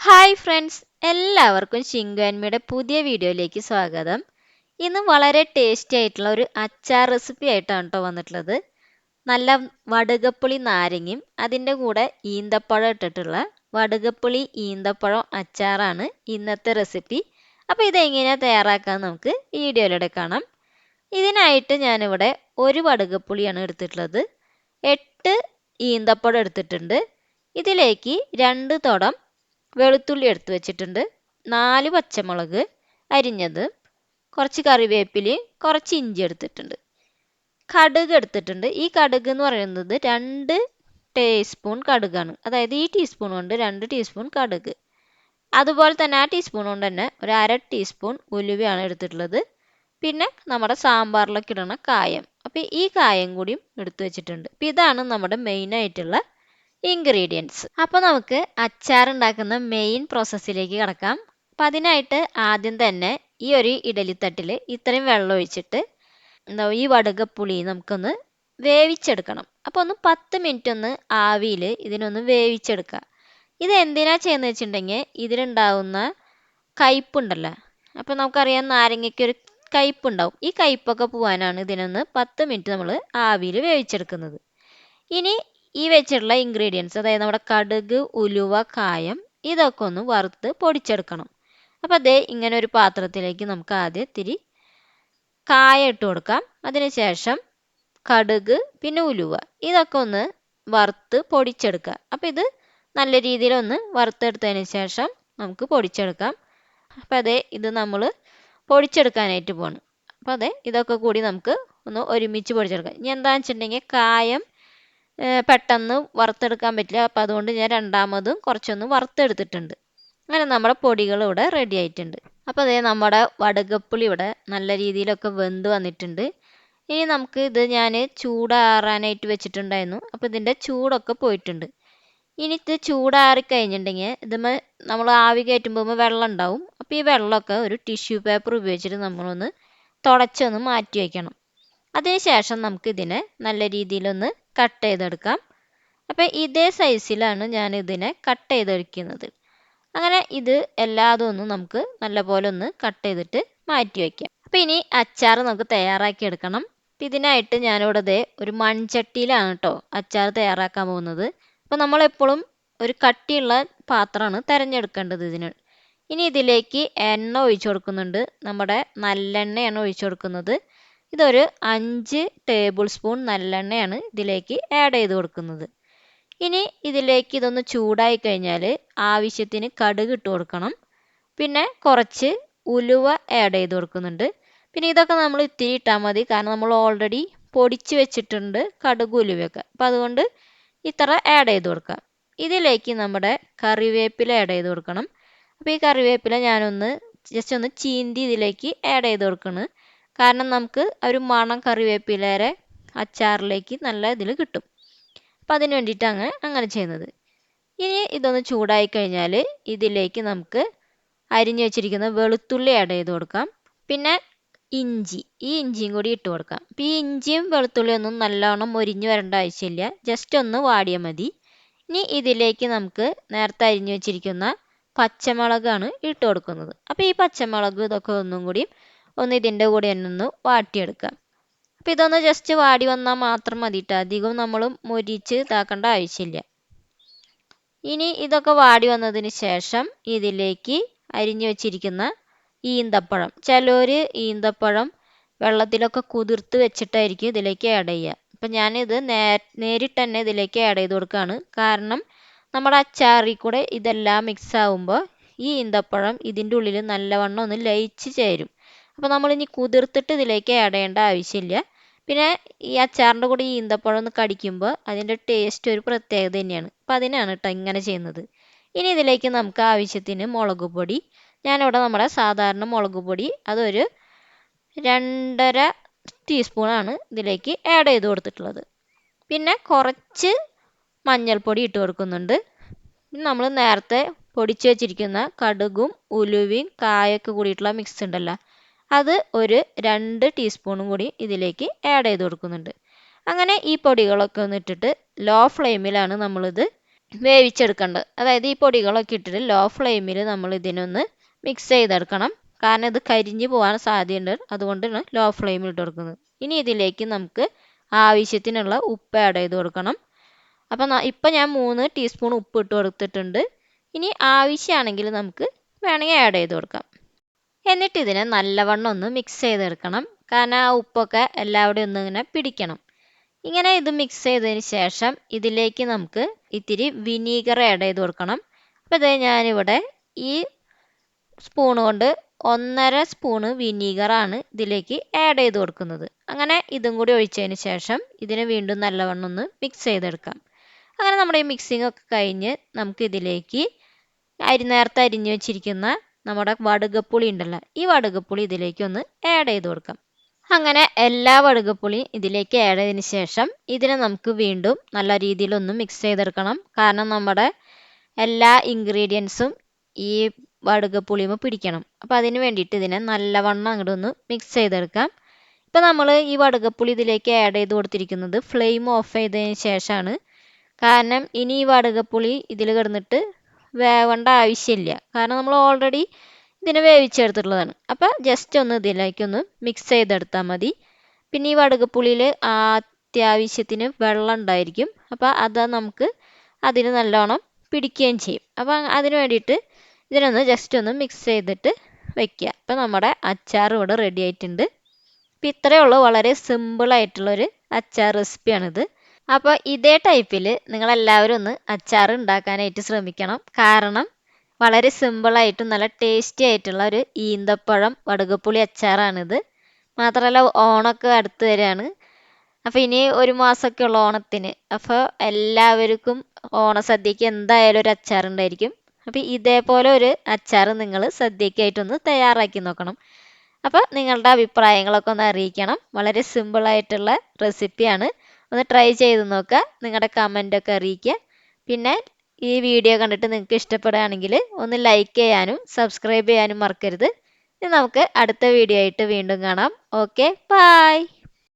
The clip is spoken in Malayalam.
ഹായ് ഫ്രണ്ട്സ്, എല്ലാവർക്കും ഷിങ്കു ആൻമിയുടെ പുതിയ വീഡിയോയിലേക്ക് സ്വാഗതം. ഇന്ന് വളരെ ടേസ്റ്റി ആയിട്ടുള്ള ഒരു അച്ചാർ റെസിപ്പി ആയിട്ടാണ് കേട്ടോ വന്നിട്ടുള്ളത്. നല്ല വടുകപ്പുളി നാരങ്ങയും അതിൻ്റെ കൂടെ ഈന്തപ്പഴം ഇട്ടിട്ടുള്ള വടുകപ്പുളി ഈന്തപ്പഴം അച്ചാറാണ് ഇന്നത്തെ റെസിപ്പി. അപ്പോൾ ഇതെങ്ങനെയാണ് തയ്യാറാക്കാൻ നമുക്ക് ഈ വീഡിയോയിലൂടെ കാണാം. ഇതിനായിട്ട് ഞാനിവിടെ ഒരു വടുകപ്പുളിയാണ് എടുത്തിട്ടുള്ളത്. 8 ഈന്തപ്പഴം എടുത്തിട്ടുണ്ട്. ഇതിലേക്ക് 2 തുടം വെളുത്തുള്ളി എടുത്ത് വെച്ചിട്ടുണ്ട്, 4 പച്ചമുളക് അരിഞ്ഞത്, കുറച്ച് കറിവേപ്പിലയും കുറച്ച് ഇഞ്ചി എടുത്തിട്ടുണ്ട്, കടുക് എടുത്തിട്ടുണ്ട്. ഈ കടുക് എന്ന് പറയുന്നത് 2 ടീസ്പൂൺ കടുകാണ്, അതായത് ഈ ടീസ്പൂൺ കൊണ്ട് 2 ടീസ്പൂൺ കടുക്. അതുപോലെ തന്നെ ആ ടീസ്പൂൺ കൊണ്ട് തന്നെ ഒരു 1/2 ടീസ്പൂൺ ഉലുവയാണ് എടുത്തിട്ടുള്ളത്. പിന്നെ നമ്മുടെ സാമ്പാറിലൊക്കെ ഇടുന്ന കായം, അപ്പോൾ ഈ കായം കൂടിയും എടുത്തു വെച്ചിട്ടുണ്ട്. അപ്പോൾ ഇതാണ് നമ്മുടെ മെയിൻ ആയിട്ടുള്ള ഇൻഗ്രീഡിയൻസ്. അപ്പോൾ നമുക്ക് അച്ചാർ ഉണ്ടാക്കുന്ന മെയിൻ പ്രോസസ്സിലേക്ക് കിടക്കാം. അപ്പം അതിനായിട്ട് ആദ്യം തന്നെ ഈ ഒരു ഇഡലിത്തട്ടിൽ ഇത്രയും വെള്ളം ഒഴിച്ചിട്ട് ഈ വടുകപ്പുളി നമുക്കൊന്ന് വേവിച്ചെടുക്കണം. അപ്പോൾ ഒന്ന് 10 മിനിറ്റ് ഒന്ന് ആവിയിൽ ഇതിനൊന്ന് വേവിച്ചെടുക്കുക. ഇത് എന്തിനാ ചെയ്യുന്നത് വെച്ചിട്ടുണ്ടെങ്കിൽ ഇതിലുണ്ടാവുന്ന കയ്പ്പുണ്ടല്ലോ, അപ്പോൾ നമുക്കറിയാം നാരങ്ങയ്ക്ക് ഒരു കയ്പ്പുണ്ടാവും. ഈ കയ്പ്പൊക്കെ പോകാനാണ് ഇതിനൊന്ന് 10 മിനിറ്റ് നമ്മൾ ആവിയിൽ വേവിച്ചെടുക്കുന്നത്. ഇനി ഈ വെച്ചിട്ടുള്ള ഇൻഗ്രീഡിയൻസ്, അതായത് നമ്മുടെ കടുക്, ഉലുവ, കായം, ഇതൊക്കെ ഒന്ന് വറുത്ത് പൊടിച്ചെടുക്കണം. അപ്പോൾ അതേ ഇങ്ങനെ ഒരു പാത്രത്തിലേക്ക് നമുക്ക് ആദ്യം ഇത്തിരി കായം ഇട്ട് കൊടുക്കാം. അതിനുശേഷം കടുക്, പിന്നെ ഉലുവ, ഇതൊക്കെ ഒന്ന് വറുത്ത് പൊടിച്ചെടുക്കുക. അപ്പോൾ ഇത് നല്ല രീതിയിലൊന്ന് വറുത്തെടുത്തതിന് ശേഷം നമുക്ക് പൊടിച്ചെടുക്കാം. അപ്പോൾ അതേ ഇത് നമ്മൾ പൊടിച്ചെടുക്കാനായിട്ട് പോകണം. അപ്പോൾ അതെ ഇതൊക്കെ കൂടി നമുക്ക് ഒന്ന് ഒരുമിച്ച് പൊടിച്ചെടുക്കാം. ഇനി എന്താണെന്ന് വെച്ചിട്ടുണ്ടെങ്കിൽ കായം പെട്ടെന്ന് വറുത്തെടുക്കാൻ പറ്റില്ല, അപ്പോൾ അതുകൊണ്ട് ഞാൻ രണ്ടാമതും കുറച്ചൊന്ന് വറുത്തെടുത്തിട്ടുണ്ട്. അങ്ങനെ നമ്മുടെ പൊടികൾ ഇവിടെ റെഡി ആയിട്ടുണ്ട്. അപ്പോൾ അതേ നമ്മുടെ വടുകപ്പുളി ഇവിടെ നല്ല രീതിയിലൊക്കെ വെന്ത് വന്നിട്ടുണ്ട്. ഇനി നമുക്ക് ഇത് ഞാൻ ചൂടാറാനായിട്ട് വെച്ചിട്ടുണ്ടായിരുന്നു. അപ്പോൾ ഇതിൻ്റെ ചൂടൊക്കെ പോയിട്ടുണ്ട്. ഇനി ഇത് ചൂടാറി കഴിഞ്ഞിട്ടുണ്ടെങ്കിൽ ഇതുമ്മേ നമ്മൾ ആവി കയറ്റുമ്പോൾ വെള്ളം ഉണ്ടാവും. അപ്പോൾ ഈ വെള്ളമൊക്കെ ഒരു ടിഷ്യൂ പേപ്പർ ഉപയോഗിച്ചിട്ട് നമ്മളൊന്ന് തുടച്ചൊന്ന് മാറ്റി വയ്ക്കണം. അതിനുശേഷം നമുക്ക് ഇതിനെ നല്ല രീതിയിലൊന്ന് കട്ട് ചെയ്തെടുക്കാം. അപ്പോൾ ഇതേ സൈസിലാണ് ഞാൻ ഇതിനെ കട്ട് ചെയ്തെടുക്കുന്നത്. അങ്ങനെ ഇത് എല്ലാതും ഒന്ന് നമുക്ക് നല്ലപോലെ ഒന്ന് കട്ട് ചെയ്തിട്ട് മാറ്റി വയ്ക്കാം. അപ്പോൾ ഇനി അച്ചാർ നമുക്ക് തയ്യാറാക്കി എടുക്കണം. അപ്പം ഇതിനായിട്ട് ഞാനിവിടെ ദേ ഒരു മൺചട്ടിയിലാണ് കേട്ടോ അച്ചാർ തയ്യാറാക്കാൻ പോകുന്നത്. അപ്പോൾ നമ്മളെപ്പോഴും ഒരു കട്ടിയുള്ള പാത്രമാണ് തിരഞ്ഞെടുക്കേണ്ടത് ഇതിന്. ഇനി ഇതിലേക്ക് എണ്ണ ഒഴിച്ചു കൊടുക്കുന്നുണ്ട്. നമ്മുടെ നല്ലെണ്ണയാണ് ഒഴിച്ചു കൊടുക്കുന്നത്. ഇതൊരു 5 ടേബിൾ സ്പൂൺ നല്ലെണ്ണയാണ് ഇതിലേക്ക് ആഡ് ചെയ്ത് കൊടുക്കുന്നത്. ഇനി ഇതിലേക്ക് ഇതൊന്ന് ചൂടായി കഴിഞ്ഞാൽ ആവശ്യത്തിന് കടുക് ഇട്ട് കൊടുക്കണം. പിന്നെ കുറച്ച് ഉലുവ ആഡ് ചെയ്ത് കൊടുക്കുന്നുണ്ട്. പിന്നെ ഇതൊക്കെ നമ്മൾ ഇത്തിരി ഇട്ടാൽ മതി, കാരണം നമ്മൾ ഓൾറെഡി പൊടിച്ച് വെച്ചിട്ടുണ്ട് കടുക് ഉലുവയൊക്കെ. അപ്പം അതുകൊണ്ട് ഇത്ര ആഡ് ചെയ്ത് കൊടുക്കാം. ഇതിലേക്ക് നമ്മുടെ കറിവേപ്പില ആഡ് ചെയ്ത് കൊടുക്കണം. അപ്പോൾ ഈ കറിവേപ്പില ഞാനൊന്ന് ജസ്റ്റ് ഒന്ന് ചീന്തി ഇതിലേക്ക് ആഡ് ചെയ്ത് കൊടുക്കണം. കാരണം നമുക്ക് ഒരു മണം കറിവേപ്പിലയുടെ അച്ചാറിലേക്ക് നല്ല ഇതിൽ കിട്ടും. അപ്പം അതിന് വേണ്ടിയിട്ടാണ് അങ്ങനെ ചെയ്യുന്നത്. ഇനി ഇതൊന്ന് ചൂടായി കഴിഞ്ഞാൽ ഇതിലേക്ക് നമുക്ക് അരിഞ്ഞു വെച്ചിരിക്കുന്ന വെളുത്തുള്ളി ആഡ് ചെയ്ത് കൊടുക്കാം. പിന്നെ ഇഞ്ചി, ഈ ഇഞ്ചിയും കൂടി ഇട്ട് കൊടുക്കാം. അപ്പം ഈ ഇഞ്ചിയും വെളുത്തുള്ളിയൊന്നും നല്ലോണം മൊരിഞ്ഞ് വരേണ്ട ആവശ്യമില്ല, ജസ്റ്റ് ഒന്ന് വാടിയാൽ മതി. ഇനി ഇതിലേക്ക് നമുക്ക് നേരത്തെ അരിഞ്ഞു വെച്ചിരിക്കുന്ന പച്ചമുളകാണ് ഇട്ട് കൊടുക്കുന്നത്. അപ്പോൾ ഈ പച്ചമുളക് ഇതൊക്കെ ഒന്നും കൂടി ഒന്ന് ഇതിൻ്റെ കൂടെ തന്നെ ഒന്ന് വാട്ടിയെടുക്കാം. അപ്പോൾ ഇതൊന്ന് ജസ്റ്റ് വാടി വന്നാൽ മാത്രം മതിയിട്ട്, അധികം നമ്മൾ മൊരിച്ച് ഇതാക്കേണ്ട ആവശ്യമില്ല. ഇനി ഇതൊക്കെ വാടി വന്നതിന് ശേഷം ഇതിലേക്ക് അരിഞ്ഞു വെച്ചിരിക്കുന്ന ഈന്തപ്പഴം, ചിലർ ഈന്തപ്പഴം വെള്ളത്തിലൊക്കെ കുതിർത്ത് വെച്ചിട്ടായിരിക്കും ഇതിലേക്ക് ആഡ് ചെയ്യുക. അപ്പം ഞാനിത് നേരിട്ട് തന്നെ ഇതിലേക്ക് ആഡ് ചെയ്ത് കൊടുക്കുകയാണ്. കാരണം നമ്മുടെ അച്ചാറിൽ കൂടെ ഇതെല്ലാം മിക്സ് ആകുമ്പോൾ ഈ ഈന്തപ്പഴം ഇതിൻ്റെ ഉള്ളിൽ നല്ലവണ്ണം ഒന്ന് ലയിച്ച് ചേരും. അപ്പോൾ നമ്മളിനി കുതിർത്തിട്ട് ഇതിലേക്ക് ആഡ് ചെയ്യേണ്ട ആവശ്യമില്ല. പിന്നെ ഈ അച്ചാറിൻ്റെ കൂടെ ഈ ഈന്തപ്പഴം ഒന്ന് കടിക്കുമ്പോൾ അതിൻ്റെ ടേസ്റ്റ് ഒരു പ്രത്യേകത തന്നെയാണ്. അപ്പോൾ അതിനാണ് കേട്ടോ ഇങ്ങനെ ചെയ്യുന്നത്. ഇനി ഇതിലേക്ക് നമുക്ക് ആവശ്യത്തിന് മുളക് പൊടി, ഞാനിവിടെ നമ്മുടെ സാധാരണ മുളക് പൊടി അതൊരു 2.5 ടീസ്പൂണാണ് ഇതിലേക്ക് ആഡ് ചെയ്ത് കൊടുത്തിട്ടുള്ളത്. പിന്നെ കുറച്ച് മഞ്ഞൾപ്പൊടി ഇട്ട് കൊടുക്കുന്നുണ്ട്. നമ്മൾ നേരത്തെ പൊടിച്ച് വെച്ചിരിക്കുന്ന കടുകും ഉലുവയും കായൊക്കെ കൂടിയിട്ടുള്ള മിക്സ് ഉണ്ടല്ലോ, അത് ഒരു 2 ടീസ്പൂണും കൂടി ഇതിലേക്ക് ആഡ് ചെയ്ത് കൊടുക്കുന്നുണ്ട്. അങ്ങനെ ഈ പൊടികളൊക്കെ ഒന്ന് ഇട്ടിട്ട് ലോ ഫ്ലെയിമിലാണ് നമ്മളിത് വേവിച്ചെടുക്കേണ്ടത്. അതായത് ഈ പൊടികളൊക്കെ ഇട്ടിട്ട് ലോ ഫ്ലെയിമിൽ നമ്മൾ ഇതിനൊന്ന് മിക്സ് ചെയ്തെടുക്കണം. കാരണം ഇത് കരിഞ്ഞു പോകാൻ സാധ്യതയുണ്ട്, അതുകൊണ്ടാണ് ലോ ഫ്ലെയിമിൽ ഇട്ട് കൊടുക്കുന്നത്. ഇനി ഇതിലേക്ക് നമുക്ക് ആവശ്യത്തിനുള്ള ഉപ്പ് ആഡ് ചെയ്ത് കൊടുക്കണം. അപ്പം ഇപ്പം ഞാൻ 3 ടീസ്പൂൺ ഉപ്പ് ഇട്ട് കൊടുത്തിട്ടുണ്ട്. ഇനി ആവശ്യമാണെങ്കിൽ നമുക്ക് വേണമെങ്കിൽ ആഡ് ചെയ്ത് കൊടുക്കാം. എന്നിട്ട് ഇതിനെ നല്ലവണ്ണം ഒന്ന് മിക്സ് ചെയ്തെടുക്കണം. കാരണം ആ ഉപ്പൊക്കെ എല്ലാവിടെയും ഒന്ന് ഇങ്ങനെ പിടിക്കണം. ഇങ്ങനെ ഇത് മിക്സ് ചെയ്തതിന് ശേഷം ഇതിലേക്ക് നമുക്ക് ഇത്തിരി വിനീഗർ ആഡ് ചെയ്ത് കൊടുക്കണം. അപ്പോൾ ഇത് ഞാനിവിടെ ഈ സ്പൂൺ കൊണ്ട് 1.5 സ്പൂണ് വിനീഗറാണ് ഇതിലേക്ക് ആഡ് ചെയ്ത് കൊടുക്കുന്നത്. അങ്ങനെ ഇതും കൂടി ഒഴിച്ചതിന് ശേഷം ഇതിനെ വീണ്ടും നല്ലവണ്ണം ഒന്ന് മിക്സ് ചെയ്തെടുക്കാം. അങ്ങനെ നമ്മുടെ ഈ മിക്സിംഗ് ഒക്കെ കഴിഞ്ഞ് നമുക്ക് ഇതിലേക്ക് നേരത്തെ അരിഞ്ഞു വെച്ചിരിക്കുന്ന നമ്മുടെ വടുകപ്പുളി ഉണ്ടല്ലോ, ഈ വടുകപ്പുളി ഇതിലേക്ക് ഒന്ന് ആഡ് ചെയ്ത് കൊടുക്കാം. അങ്ങനെ എല്ലാ വടുകപ്പുളിയും ഇതിലേക്ക് ആഡ് ചെയ്തതിന് ശേഷം ഇതിനെ നമുക്ക് വീണ്ടും നല്ല രീതിയിലൊന്ന് മിക്സ് ചെയ്തെടുക്കണം. കാരണം നമ്മുടെ എല്ലാ ഇൻഗ്രീഡിയൻസും ഈ വടുകപ്പുളിയുമ്പോൾ പിടിക്കണം. അപ്പോൾ അതിന് വേണ്ടിയിട്ട് ഇതിനെ നല്ലവണ്ണം അങ്ങോട്ട് ഒന്ന് മിക്സ് ചെയ്തെടുക്കാം. ഇപ്പോൾ നമ്മൾ ഈ വടുകപ്പുളി ഇതിലേക്ക് ആഡ് ചെയ്ത് കൊടുത്തിരിക്കുന്നത് ഫ്ലെയിം ഓഫ് ചെയ്തതിന് ശേഷമാണ്. കാരണം ഇനി ഈ വടുകപ്പുളി ഇതിൽ കിടന്നിട്ട് വേവേണ്ട ആവശ്യമില്ല. കാരണം നമ്മൾ ഓൾറെഡി ഇതിനെ വേവിച്ചെടുത്തിട്ടുള്ളതാണ്. അപ്പോൾ ജസ്റ്റ് ഒന്ന് ഇതിലേക്കൊന്ന് മിക്സ് ചെയ്തെടുത്താൽ മതി. പിന്നെ ഈ വടുകപ്പുളിയിൽ അത്യാവശ്യത്തിന് വെള്ളം ഉണ്ടായിരിക്കും. അപ്പോൾ അത് നമുക്ക് അതിന് നല്ലോണം പിടിക്കുകയും ചെയ്യും. അപ്പോൾ അതിന് വേണ്ടിയിട്ട് ഇതിനൊന്ന് ജസ്റ്റ് ഒന്ന് മിക്സ് ചെയ്തിട്ട് വയ്ക്കുക. അപ്പോൾ നമ്മുടെ അച്ചാർ ഇവിടെ റെഡി ആയിട്ടുണ്ട്. അപ്പോൾ ഇത്രയേ ഉള്ളൂ, വളരെ സിമ്പിളായിട്ടുള്ളൊരു അച്ചാർ റെസിപ്പിയാണിത്. അപ്പോൾ ഇതേ ടൈപ്പിൽ നിങ്ങളെല്ലാവരും ഒന്ന് അച്ചാർ ഉണ്ടാക്കാനായിട്ട് ശ്രമിക്കണം. കാരണം വളരെ സിമ്പിളായിട്ടും നല്ല ടേസ്റ്റി ആയിട്ടുള്ള ഒരു ഈന്തപ്പഴം വടുകപ്പുളി അച്ചാറാണിത്. മാത്രമല്ല ഓണമൊക്കെ അടുത്ത് വരികയാണ്. അപ്പോൾ ഇനി 1 മാസമൊക്കെ ഉള്ള ഓണത്തിന്. അപ്പോൾ എല്ലാവർക്കും ഓണസദ്യക്ക് എന്തായാലും ഒരു അച്ചാറുണ്ടായിരിക്കും. അപ്പോൾ ഇതേപോലെ ഒരു അച്ചാർ നിങ്ങൾ സദ്യക്കായിട്ടൊന്ന് തയ്യാറാക്കി നോക്കണം. അപ്പോൾ നിങ്ങളുടെ അഭിപ്രായങ്ങളൊക്കെ ഒന്ന് അറിയിക്കണം. വളരെ സിമ്പിളായിട്ടുള്ള റെസിപ്പിയാണ്. ഒന്ന് ട്രൈ ചെയ്ത് നോക്കുക. നിങ്ങളുടെ കമൻ്റൊക്കെ അറിയിക്കുക. പിന്നെ ഈ വീഡിയോ കണ്ടിട്ട് നിങ്ങൾക്ക് ഇഷ്ടപ്പെടുകയാണെങ്കിൽ ഒന്ന് ലൈക്ക് ചെയ്യാനും സബ്സ്ക്രൈബ് ചെയ്യാനും മറക്കരുത്. ഇനി നമുക്ക് അടുത്ത വീഡിയോ ആയിട്ട് വീണ്ടും കാണാം. Okay, by.